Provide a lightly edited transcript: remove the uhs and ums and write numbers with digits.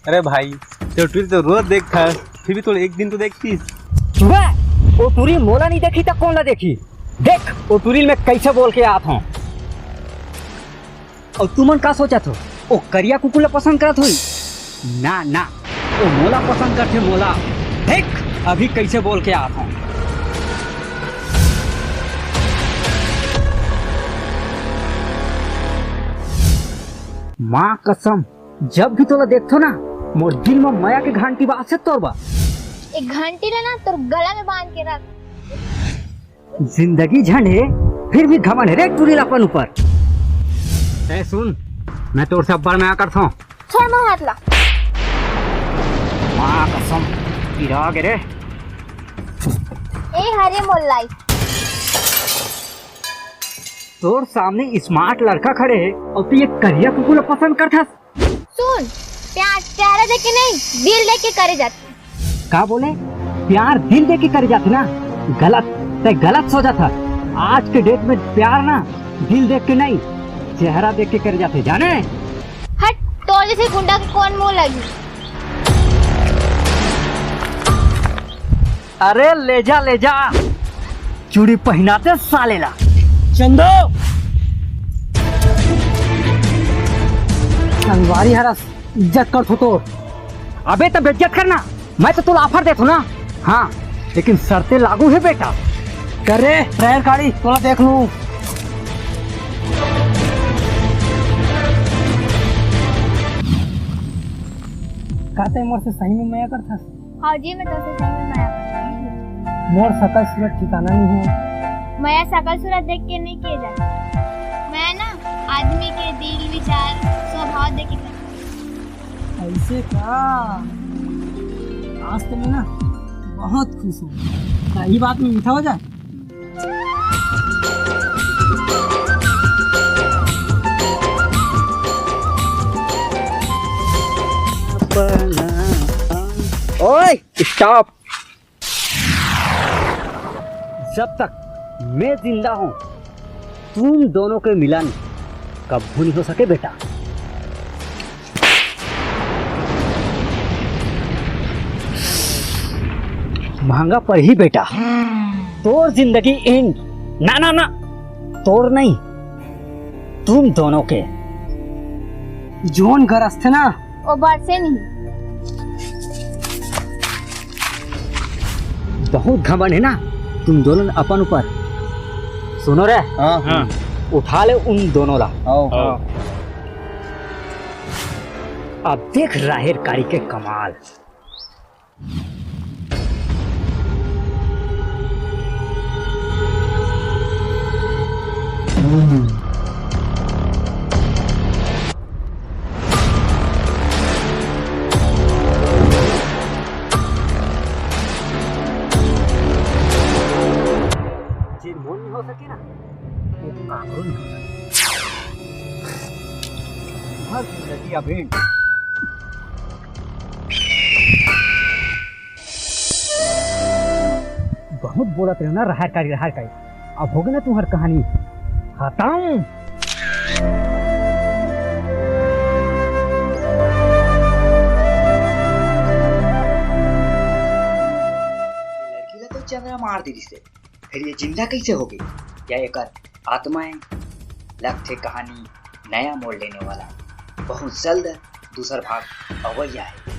अरे भाई तो टूरी तो रोज देखता फिर भी तो एक दिन तो देखती। वो टूरी मोला नहीं देखी तो कौन ला देखी। देख वो टूरी में कैसे बोल के आत हूँ। और तुमन का सोचा थो ओ करिया कुकुला पसंद करत हुई ना ना वो मोला पसंद करते मोला। देख अभी कैसे बोल के आत हूँ। माँ कसम जब भी तोला देखथो ना मोर दिल में माया के घंटी बात से तोरबा। एक घंटी लेना तो गला में बांध के रख। जिंदगी झंड है फिर भी घमंड है रे टूरी लापन ऊपर। ए सुन मैं तोर से अब्बार में करता हूँ। छोड़ मैं हाथ ला। माँ कसम गिरा गिरे। ए हरे मोल्लाई तोर सामने स्मार्ट लड़का खड़े है और तू ये करिया कुकुला पसंद करता। सुन प्यार चेहरा देख के नहीं दिल देख के करे जाते। का बोले प्यार दिल देख के करे जाते ना। गलत सोचा था। आज के डेट में प्यार ना दिल देख के नहीं चेहरा देख के करे जाते जाने। हट तो जैसे गुंडा के कौन मुंह लगी। अरे ले जा चूड़ी पहनाते सालेला चंदो। संगवारी हरस इज्जत कर तो। अबे तब इज्जत करना मैं तो तुला ऑफर देता ना। हाँ लेकिन शर्तें लागू है बेटा। कर रे ट्रायल गाड़ी थोड़ा देख लूं। कहते मोर से सही में माया करता। हाँ जी मैं तो सही में माया करता हूँ। मोर सकल सूरत ठिकाना नहीं है। माया शकल सूरत देख के नहीं किए जाती। मैं ना आदमी के दिल विचार स्वभाव देख के। ऐसे का आज तो मैं ना बहुत खुश हूँ। सही बात में मीठा हो जाए। ओए स्टॉप। जब तक मैं जिंदा हूँ तुम दोनों के मिलन कभी नहीं हो सके बेटा। महंगा पर ही बेटा। तोर जिंदगी एंड ना ना ना तोर नहीं तुम दोनों के जोन गरज थे ना वो बात से नहीं। बहुत घमंड है ना तुम दोनों अपन ऊपर। सुनो रे हाँ उठा ले उन दोनों ला। अब देख राहेर कारी के कमाल। हो सके ना वो कामरू नहीं हो सकता। हर जिंदगी अभी बहुत बोला थे ना रहा कारी अब हो गई ना तुम्हारी कहानी खत्म। चंद्रा मार दी से फिर ये जिंदा कैसे हो गई? या एक आत्माएं? लगते कहानी नया मोड़ लेने वाला। बहुत जल्द दूसरा भाग अवैया है।